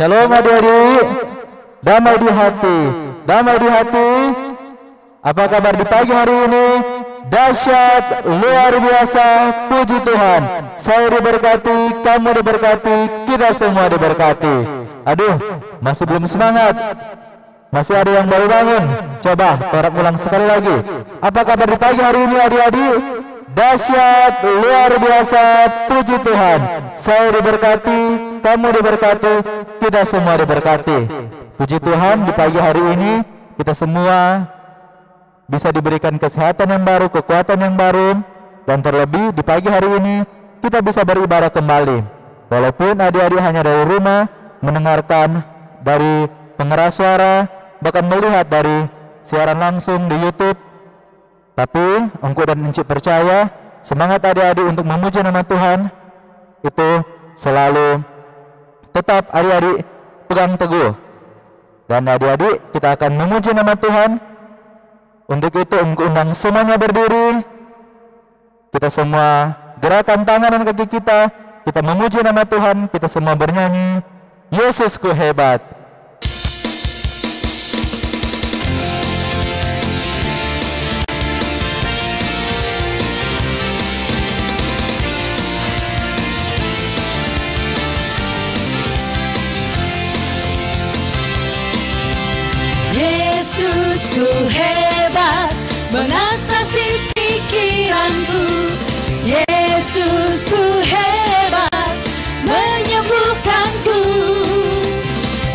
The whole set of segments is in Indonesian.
Shalom adik-adik, damai di hati, damai di hati. Apa kabar di pagi hari ini? Dahsyat, luar biasa, puji Tuhan. Saya diberkati, kamu diberkati, kita semua diberkati. Aduh, masih belum semangat. Masih ada yang baru bangun. Coba, korak ulang sekali lagi. Apa kabar di pagi hari ini adik-adik? Dahsyat, luar biasa, puji Tuhan. Saya diberkati, kamu diberkati, kita semua diberkati. Puji Tuhan, di pagi hari ini kita semua bisa diberikan kesehatan yang baru, kekuatan yang baru, dan terlebih di pagi hari ini kita bisa beribadah kembali. Walaupun adik-adik hanya dari rumah mendengarkan dari pengeras suara, bahkan melihat dari siaran langsung di YouTube, tapi engkau dan encik percaya semangat adik-adik untuk memuji nama Tuhan itu selalu tetap adik-adik pegang teguh. Dan adik-adik kita akan memuji nama Tuhan. Untuk itu engkau undang semuanya berdiri. Kita semua gerakan tangan dan kaki kita. Kita memuji nama Tuhan. Kita semua bernyanyi, Yesusku hebat. Yesusku hebat mengatasi pikiranku. Yesusku hebat menyembuhkanku.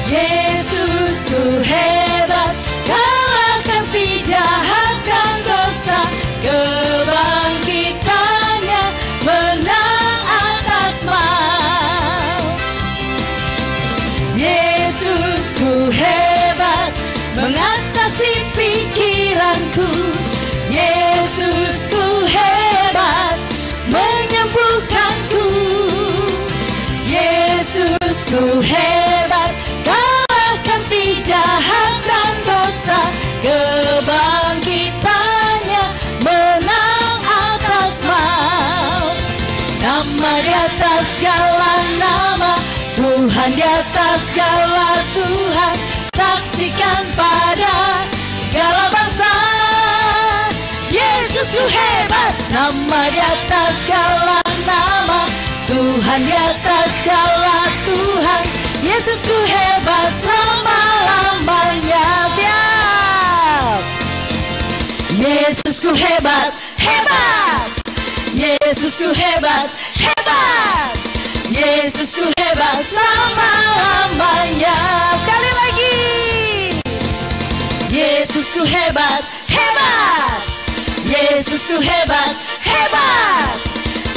Yesusku hebat kalahkan si jahat dan dosa. Kebangkitannya menang atas maut. Yesusku hebat mengatasi pikiranku. Yesusku hebat menyembuhkanku. Yesusku hebat kalahkan si jahat dan dosa. Kebangkitannya menang atas maut. Nama di atas segala nama, Tuhan di atas segala Tuhan. Saksikan pada segala bangsa, Yesusku hebat. Nama di atas segala nama, Tuhan di atas segala Tuhan. Yesusku hebat selama-lamanya. Siap. Yesusku hebat, hebat. Yesusku hebat, hebat. Yesusku hebat selama-lamanya. Sekali lagi. Yesusku hebat, hebat. Yesusku hebat, hebat.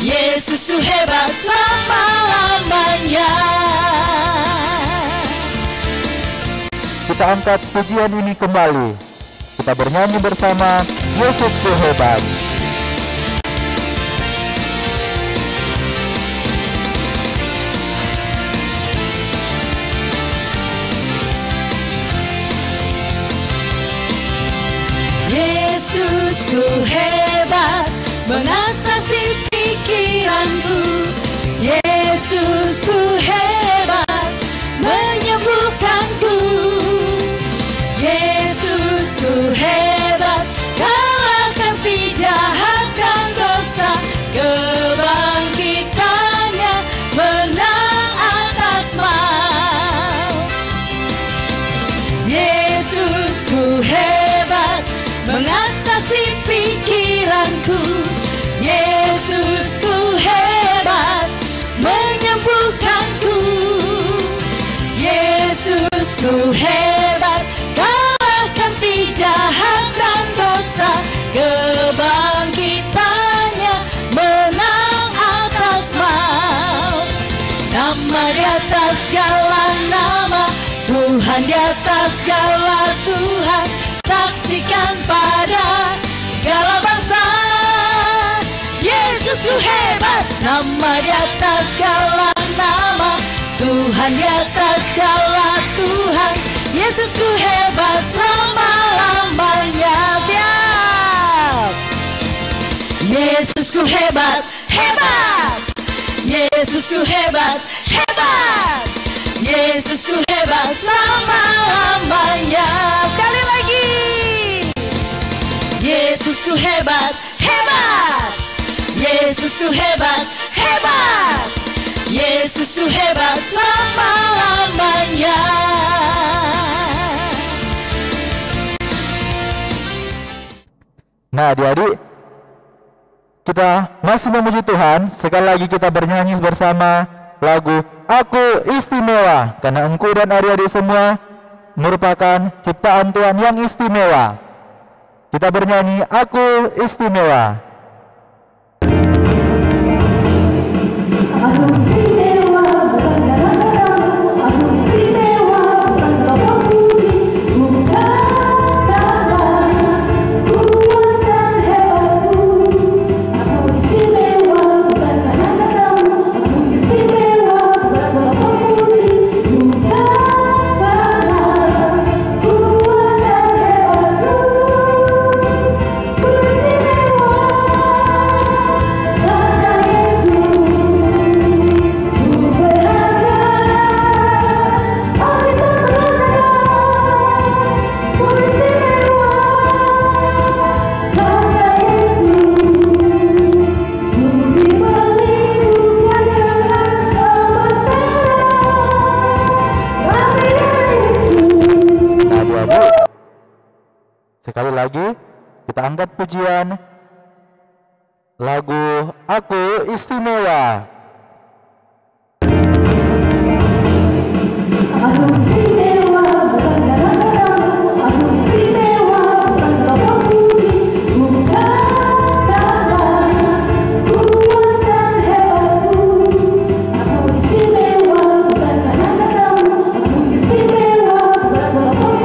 Yesusku hebat selama-lamanya. Kita angkat pujian ini kembali. Kita bernyanyi bersama, Yesusku hebat. Yesusku hebat mengatasi pikiranku. Yesusku hebat menyembuhkanku. Yesusku hebat kalahkan si jahat dan dosa. Kebangkitannya menang atas maut. Yesusku hebat mengatasi pikiranku. Yesusku hebat menyembuhkanku. Yesusku hebat kalahkan si jahat dan dosa. Kebangkitannya menang atas maut. Nama di atas segala nama, Tuhan di atas segala Tuhan. Saksikan pada segala bangsa, Yesusku hebat. Nama di atas segala nama, Tuhan di atas segala Tuhan. Yesusku hebat selama-lamanya. Siap. Yesusku hebat, hebat. Yesusku hebat, hebat. Yesusku hebat selama-lamanya. Sekali lagi. Yesusku hebat, hebat. Yesusku hebat, hebat. Yesusku hebat selama-lamanya. Nah adik-adik, kita masih memuji Tuhan. Sekali lagi kita bernyanyi bersama lagu Aku Istimewa, karena engkau dan adik-adik semua merupakan ciptaan Tuhan yang istimewa. Kita bernyanyi Aku Istimewa. Aku istimewa bukan karena padamu, aku istimewa bukan sebab puji, bukan karena kuat dan hebatku. Aku istimewa bukan karena padamu, aku istimewa bukan sebab puji, bukan karena kuat dan hebatku. Ku istimewa karena Yesus. Sekali lagi kita angkat pujian lagu Aku Istimewa. Aku istimewa bukan karena padamu, aku istimewa bukan sebab puji, bukan karena kuat dan hebatku. Aku istimewa bukan karena padamu, aku istimewa bukan sebab puji, bukan karena kuat dan hebatku. Ku istimewa karena Yesus.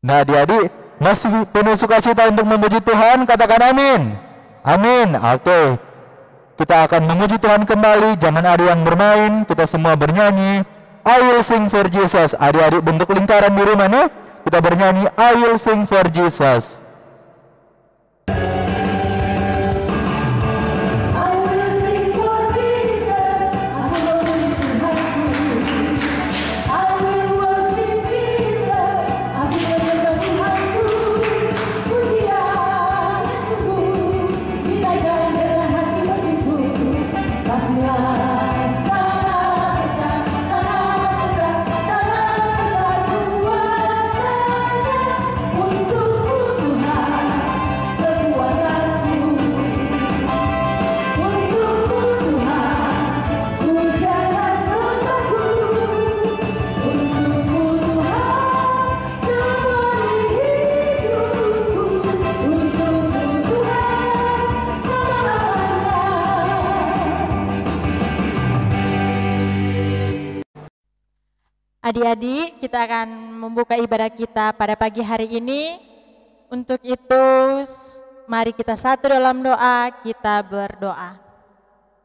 Nah adik-adik masih penuh sukacita untuk memuji Tuhan, katakan amin. Amin. Oke, kita akan memuji Tuhan kembali. Jangan ada yang bermain, kita semua bernyanyi I will sing for Jesus. Adik-adik bentuk lingkaran di rumah nih, kita bernyanyi I will sing for Jesus. Adik-adik, kita akan membuka ibadah kita pada pagi hari ini. Untuk itu, mari kita satu dalam doa, kita berdoa.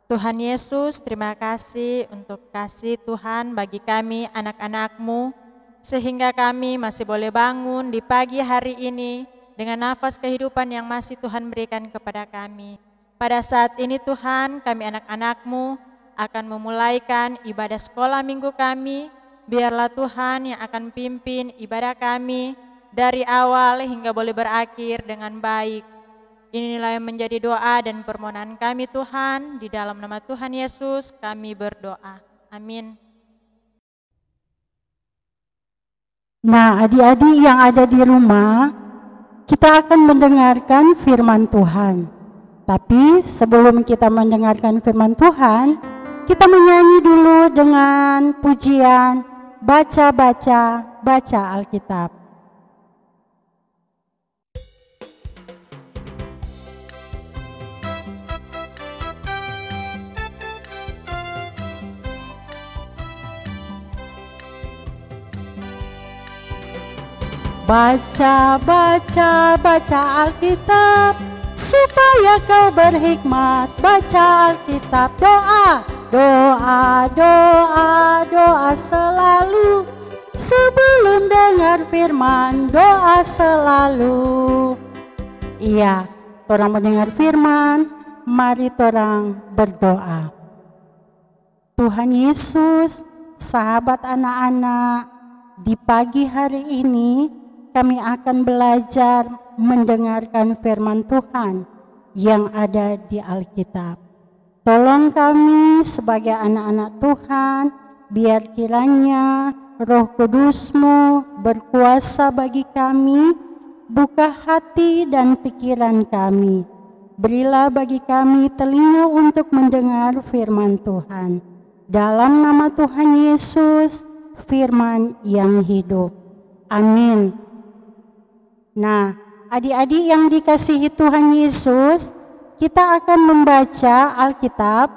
Tuhan Yesus, terima kasih untuk kasih Tuhan bagi kami anak-anak-Mu, sehingga kami masih boleh bangun di pagi hari ini dengan nafas kehidupan yang masih Tuhan berikan kepada kami. Pada saat ini Tuhan, kami anak-anak-Mu akan memulaikan ibadah sekolah minggu kami. Biarlah Tuhan yang akan pimpin ibadah kami dari awal hingga boleh berakhir dengan baik. Inilah yang menjadi doa dan permohonan kami Tuhan. Di dalam nama Tuhan Yesus kami berdoa. Amin. Nah, adik-adik yang ada di rumah, kita akan mendengarkan firman Tuhan. Tapi sebelum kita mendengarkan firman Tuhan, kita menyanyi dulu dengan pujian baca Alkitab. Baca, baca, baca Alkitab, supaya kau berhikmat. Baca Alkitab, doa, doa, doa, doa selalu. Sebelum dengar firman, doa selalu. Iya, orang mendengar firman, mari orang berdoa. Tuhan Yesus, sahabat anak-anak, di pagi hari ini kami akan belajar mendengarkan firman Tuhan yang ada di Alkitab. Tolong kami sebagai anak-anak Tuhan, biar kiranya Roh Kudus-Mu berkuasa bagi kami, buka hati dan pikiran kami. Berilah bagi kami telinga untuk mendengar firman Tuhan. Dalam nama Tuhan Yesus, firman yang hidup. Amin. Nah, adik-adik yang dikasihi Tuhan Yesus, kita akan membaca Alkitab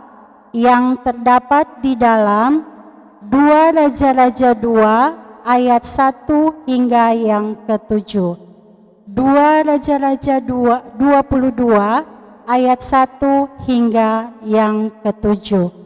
yang terdapat di dalam 2 Raja-Raja 2 ayat 1 hingga yang ke-7. 2 Raja-Raja 22 ayat 1 hingga yang ke-7.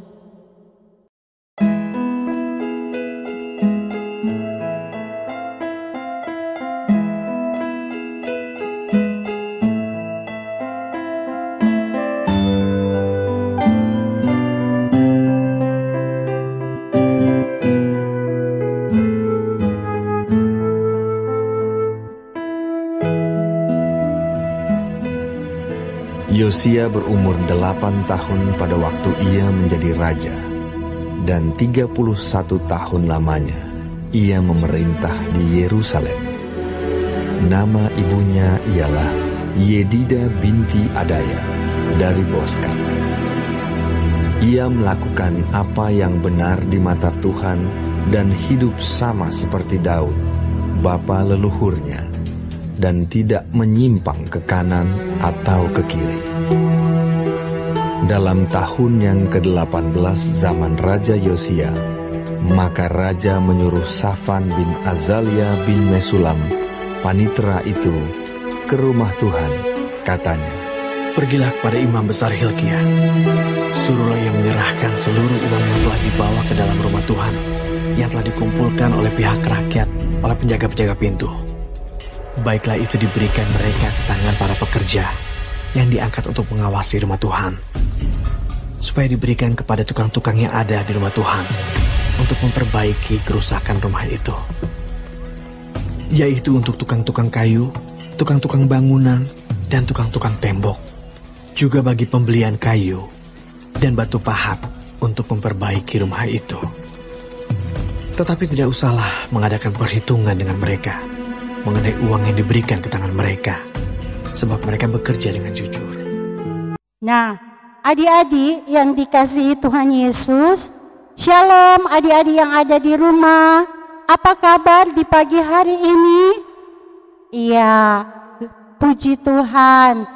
Yosia berumur 8 tahun pada waktu ia menjadi raja, dan 31 tahun lamanya ia memerintah di Yerusalem. Nama ibunya ialah Yedida binti Adaya dari Boskat. Ia melakukan apa yang benar di mata Tuhan dan hidup sama seperti Daud, bapa leluhurnya, dan tidak menyimpang ke kanan atau ke kiri. Dalam tahun yang ke-18 zaman Raja Yosia, maka Raja menyuruh Safan bin Azalia bin Mesulam, panitera itu, ke rumah Tuhan. Katanya, "Pergilah kepada imam besar Hilkiah, suruhlah ia menyerahkan seluruh uang yang telah dibawa ke dalam rumah Tuhan, yang telah dikumpulkan oleh pihak rakyat, oleh penjaga-penjaga pintu. Baiklah itu diberikan mereka ke tangan para pekerja yang diangkat untuk mengawasi rumah Tuhan, supaya diberikan kepada tukang-tukang yang ada di rumah Tuhan untuk memperbaiki kerusakan rumah itu, yaitu untuk tukang-tukang kayu, tukang-tukang bangunan, dan tukang-tukang tembok, juga bagi pembelian kayu dan batu pahat untuk memperbaiki rumah itu. Tetapi tidak usahlah mengadakan perhitungan dengan mereka mengenai uang yang diberikan ke tangan mereka, sebab mereka bekerja dengan jujur." Nah, adik-adik yang dikasihi Tuhan Yesus, Shalom adik-adik yang ada di rumah. Apa kabar di pagi hari ini? Iya, puji Tuhan,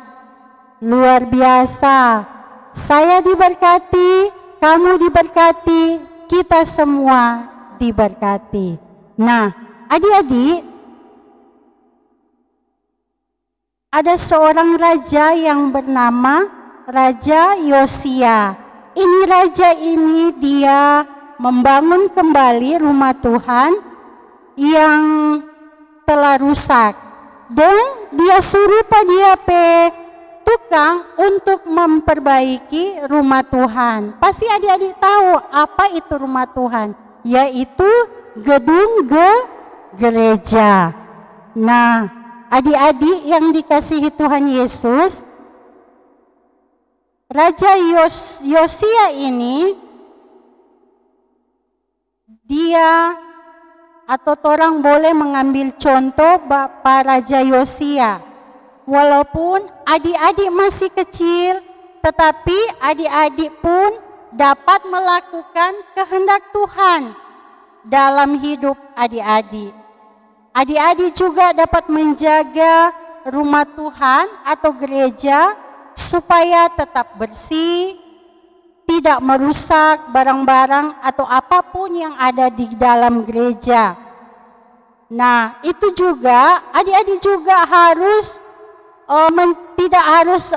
luar biasa. Saya diberkati, kamu diberkati, kita semua diberkati. Nah, adik-adik, ada seorang raja yang bernama Raja Yosia. Ini raja ini dia membangun kembali rumah Tuhan yang telah rusak. Dan dia suruh dia tukang untuk memperbaiki rumah Tuhan. Pasti adik-adik tahu apa itu rumah Tuhan, yaitu gedung gereja. Nah, adik-adik yang dikasihi Tuhan Yesus, Raja Yosia ini, dia atau orang boleh mengambil contoh Bapak Raja Yosia. Walaupun adik-adik masih kecil, tetapi adik-adik pun dapat melakukan kehendak Tuhan dalam hidup adik-adik. Adik-adik juga dapat menjaga rumah Tuhan atau gereja supaya tetap bersih, tidak merusak barang-barang atau apapun yang ada di dalam gereja. Nah, itu juga adik-adik juga harus tidak harus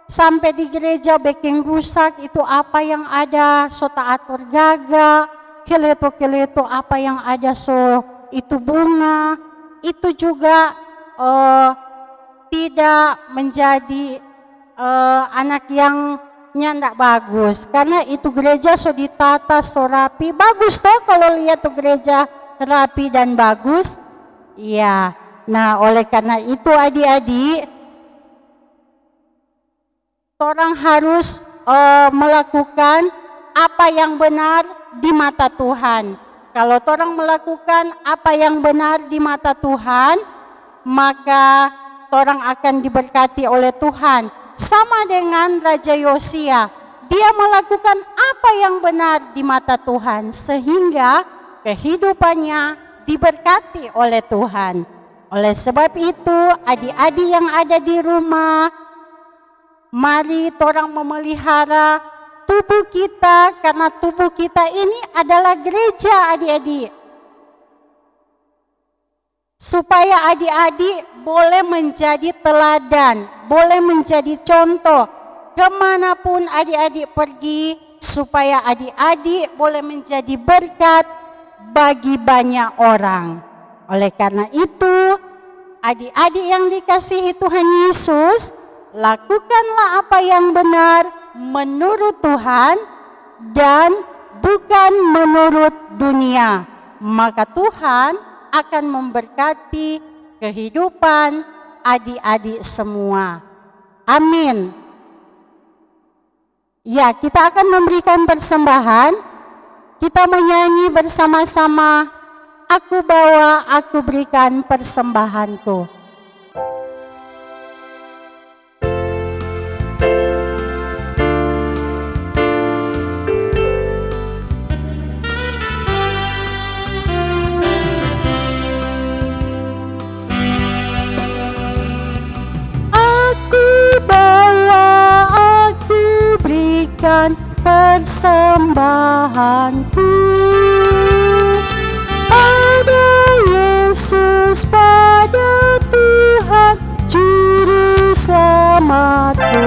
sampai di gereja bikin rusak itu apa yang ada, so atur gaga, keleto-keleto apa yang ada, so itu bunga, itu juga tidak menjadi anak yang tidak bagus, karena itu gereja so ditata, so rapi, bagus toh kalau lihat tuh gereja rapi dan bagus. Iya. Nah, oleh karena itu adik-adik, orang harus melakukan apa yang benar di mata Tuhan. Kalau orang melakukan apa yang benar di mata Tuhan, maka orang akan diberkati oleh Tuhan. Sama dengan Raja Yosia, dia melakukan apa yang benar di mata Tuhan, sehingga kehidupannya diberkati oleh Tuhan. Oleh sebab itu, adik-adik yang ada di rumah, mari orang memelihara tubuh kita, karena tubuh kita ini adalah gereja adik-adik. Supaya adik-adik boleh menjadi teladan, boleh menjadi contoh kemanapun adik-adik pergi, supaya adik-adik boleh menjadi berkat bagi banyak orang. Oleh karena itu, adik-adik yang dikasihi Tuhan Yesus, lakukanlah apa yang benar menurut Tuhan dan bukan menurut dunia. Maka Tuhan akan memberkati kehidupan adik-adik semua. Amin. Ya, kita akan memberikan persembahan. Kita menyanyi bersama-sama, aku bawa, aku berikan persembahanku. Persembahanku pada Yesus, pada Tuhan Juru Selamatku.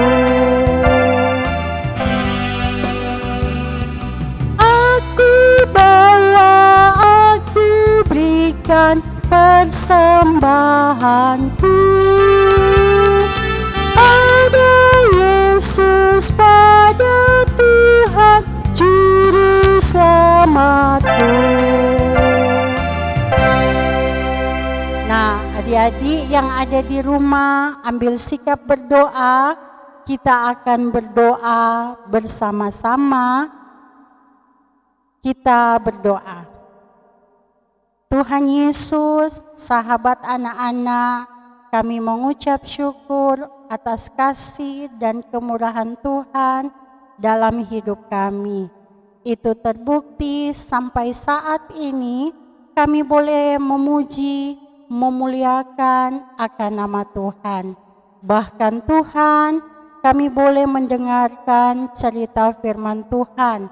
Aku bawa, aku berikan persembahanku pada Yesus, pada Tuhan Juru Selamatku. Nah, adik-adik yang ada di rumah, ambil sikap berdoa. Kita akan berdoa bersama-sama. Kita berdoa. Tuhan Yesus, sahabat anak-anak, kami mengucap syukur atas kasih dan kemurahan Tuhan dalam hidup kami. Itu terbukti sampai saat ini kami boleh memuji, memuliakan akan nama Tuhan. Bahkan Tuhan, kami boleh mendengarkan cerita firman Tuhan.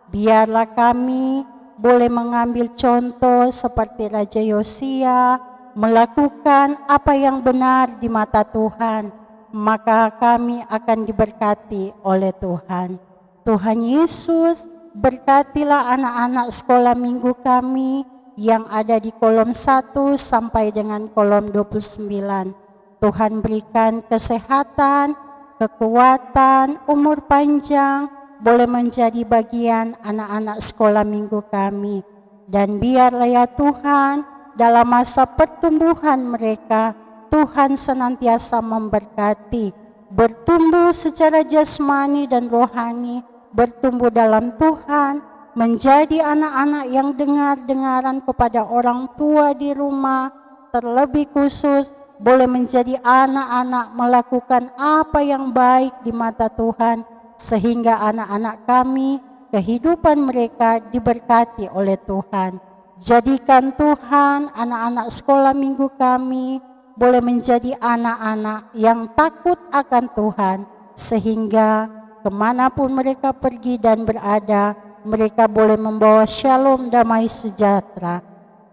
Biarlah kami boleh mengambil contoh seperti Raja Yosia, melakukan apa yang benar di mata Tuhan, maka kami akan diberkati oleh Tuhan. Tuhan Yesus, berkatilah anak-anak sekolah minggu kami yang ada di kolom 1 sampai dengan kolom 29. Tuhan berikan kesehatan, kekuatan, umur panjang, boleh menjadi bagian anak-anak sekolah minggu kami. Dan biarlah ya Tuhan, dalam masa pertumbuhan mereka, Tuhan senantiasa memberkati, bertumbuh secara jasmani dan rohani, bertumbuh dalam Tuhan, menjadi anak-anak yang dengar-dengaran kepada orang tua di rumah, terlebih khusus boleh menjadi anak-anak melakukan apa yang baik di mata Tuhan, sehingga anak-anak kami, kehidupan mereka diberkati oleh Tuhan. Jadikan Tuhan anak-anak sekolah minggu kami boleh menjadi anak-anak yang takut akan Tuhan, sehingga kemanapun mereka pergi dan berada, mereka boleh membawa shalom, damai sejahtera.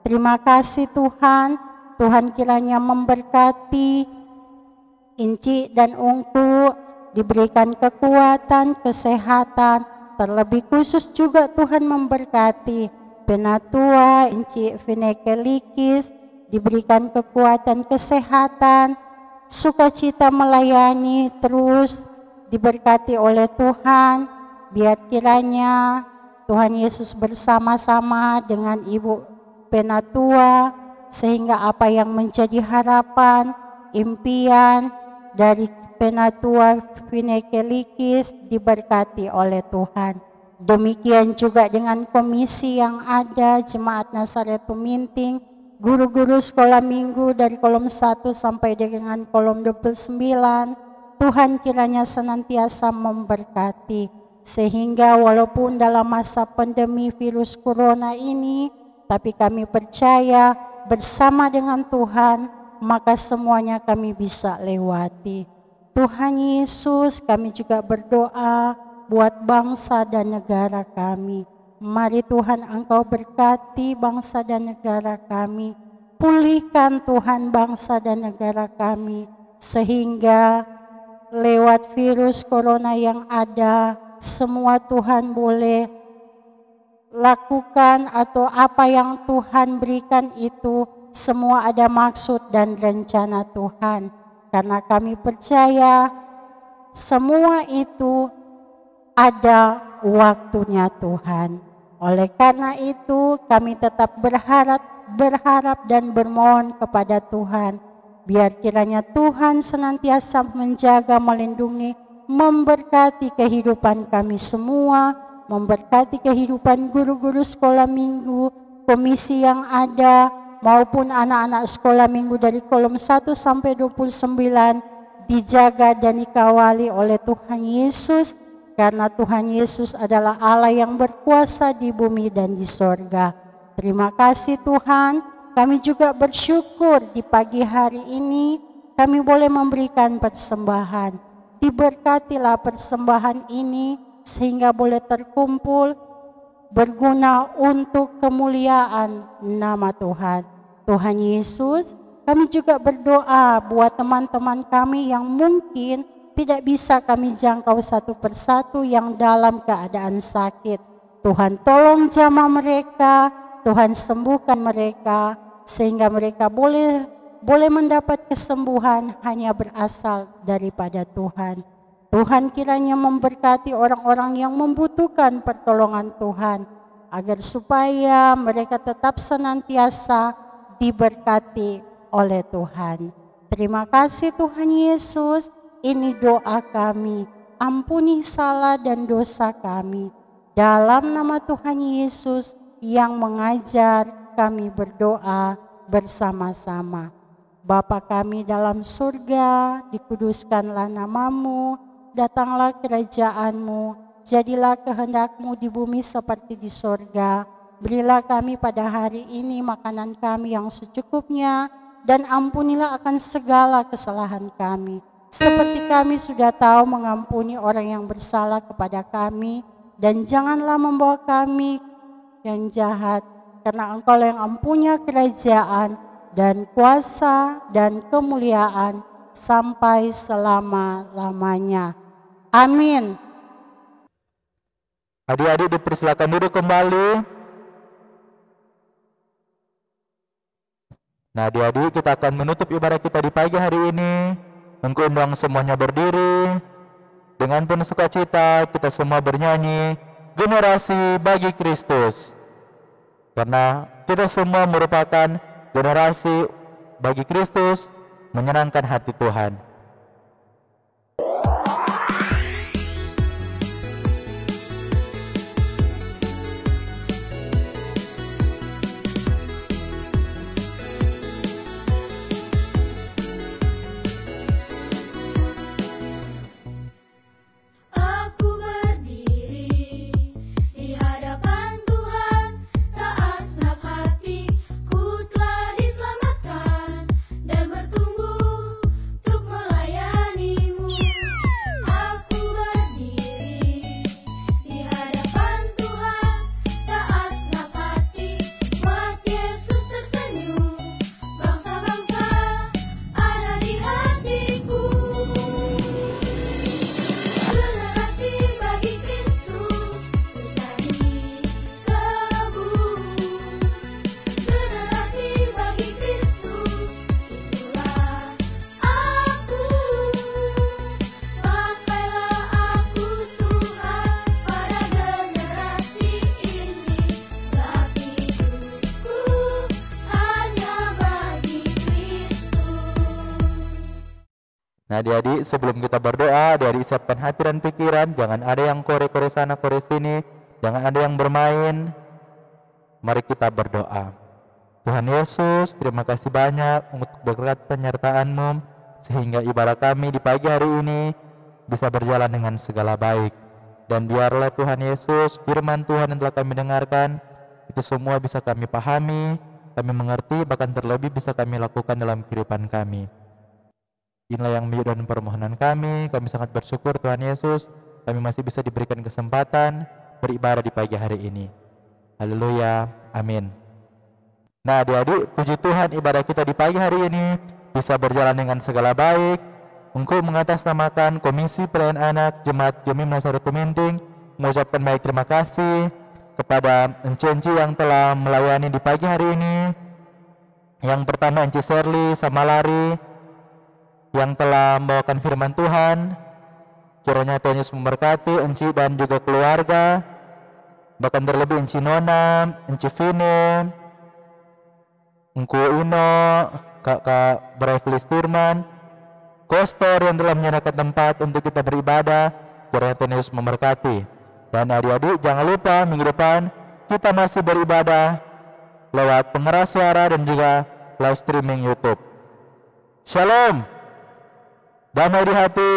Terima kasih Tuhan, Tuhan kiranya memberkati Inci dan Ungku, diberikan kekuatan, kesehatan, terlebih khusus juga Tuhan memberkati Penatua, Inci Vinekelikis, diberikan kekuatan, kesehatan, sukacita melayani, terus diberkati oleh Tuhan. Biar kiranya Tuhan Yesus bersama-sama dengan Ibu Penatua, sehingga apa yang menjadi harapan, impian dari Penatua Vinekelikis diberkati oleh Tuhan. Demikian juga dengan komisi yang ada, Jemaat Nazaret Tuminting, guru-guru sekolah minggu dari kolom 1 sampai dengan kolom 29, Tuhan kiranya senantiasa memberkati, sehingga walaupun dalam masa pandemi virus corona ini, tapi kami percaya bersama dengan Tuhan, maka semuanya kami bisa lewati. Tuhan Yesus, kami juga berdoa buat bangsa dan negara kami. Mari Tuhan Engkau berkati bangsa dan negara kami. Pulihkan Tuhan bangsa dan negara kami, sehingga lewat virus corona yang ada, semua Tuhan boleh lakukan, atau apa yang Tuhan berikan itu semua ada maksud dan rencana Tuhan. Karena kami percaya semua itu ada waktunya Tuhan. Oleh karena itu kami tetap berharap dan bermohon kepada Tuhan, biar kiranya Tuhan senantiasa menjaga, melindungi, memberkati kehidupan kami semua, memberkati kehidupan guru-guru sekolah minggu, komisi yang ada, maupun anak-anak sekolah minggu dari kolom 1 sampai 29, dijaga dan dikawali oleh Tuhan Yesus. Karena Tuhan Yesus adalah Allah yang berkuasa di bumi dan di sorga. Terima kasih Tuhan, kami juga bersyukur di pagi hari ini kami boleh memberikan persembahan. Diberkatilah persembahan ini sehingga boleh terkumpul berguna untuk kemuliaan nama Tuhan. Tuhan Yesus, kami juga berdoa buat teman-teman kami yang mungkin tidak bisa kami jangkau satu persatu yang dalam keadaan sakit. Tuhan tolong jamah mereka, Tuhan sembuhkan mereka, sehingga mereka boleh mendapat kesembuhan hanya berasal daripada Tuhan. Tuhan kiranya memberkati orang-orang yang membutuhkan pertolongan Tuhan, agar supaya mereka tetap senantiasa diberkati oleh Tuhan. Terima kasih Tuhan Yesus. Ini doa kami, ampuni salah dan dosa kami. Dalam nama Tuhan Yesus yang mengajar kami berdoa bersama-sama. Bapa kami dalam surga, dikuduskanlah namamu, datanglah kerajaan-Mu, jadilah kehendak-Mu di bumi seperti di surga. Berilah kami pada hari ini makanan kami yang secukupnya, dan ampunilah akan segala kesalahan kami, seperti kami sudah tahu mengampuni orang yang bersalah kepada kami, dan janganlah membawa kami yang jahat, karena Engkau yang mempunyai kerajaan dan kuasa dan kemuliaan sampai selama-lamanya. Amin. Adik-adik dipersilakan duduk kembali. Nah adik-adik, kita akan menutup ibadah kita di pagi hari ini. Engkau undang semuanya berdiri. Dengan penuh sukacita kita semua bernyanyi Generasi Bagi Kristus. Karena kita semua merupakan generasi bagi Kristus, menyenangkan hati Tuhan. Ku telah diselamatkan dan bertumbuh untuk Nah adik-adik, sebelum kita berdoa, adik-adik siapkan hati dan pikiran. Jangan ada yang kore-kore sana, kore sini. Jangan ada yang bermain. Mari kita berdoa. Tuhan Yesus, terima kasih banyak untuk berkat penyertaan-Mu, sehingga ibadah kami di pagi hari ini bisa berjalan dengan segala baik. Dan biarlah Tuhan Yesus, firman Tuhan yang telah kami dengarkan, itu semua bisa kami pahami, kami mengerti, bahkan terlebih bisa kami lakukan dalam kehidupan kami. Inilah yang menjadi permohonan kami sangat bersyukur Tuhan Yesus, kami masih bisa diberikan kesempatan beribadah di pagi hari ini. Haleluya, amin. Nah adik-adik, puji Tuhan ibadah kita di pagi hari ini bisa berjalan dengan segala baik. Engkau mengatasnamakan Komisi Pelayanan Anak Jemaat Jomim Nasaret Tuminting mengucapkan baik terima kasih kepada enci-enci yang telah melayani di pagi hari ini. Yang pertama Enci Serli Samalari yang telah membawakan firman Tuhan. Kiranya Tuhan Yesus memberkati Enci dan juga keluarga, bahkan terlebih Enci Nona, Enci Vine, Engku Ino, Kakak Braifilis Firman, Kostor yang telah menyediakan tempat untuk kita beribadah. Kiranya Tuhan Yesus memberkati. Dan adik-adik jangan lupa minggu depan kita masih beribadah lewat pengeras suara dan juga live streaming YouTube. Shalom, damai di hati.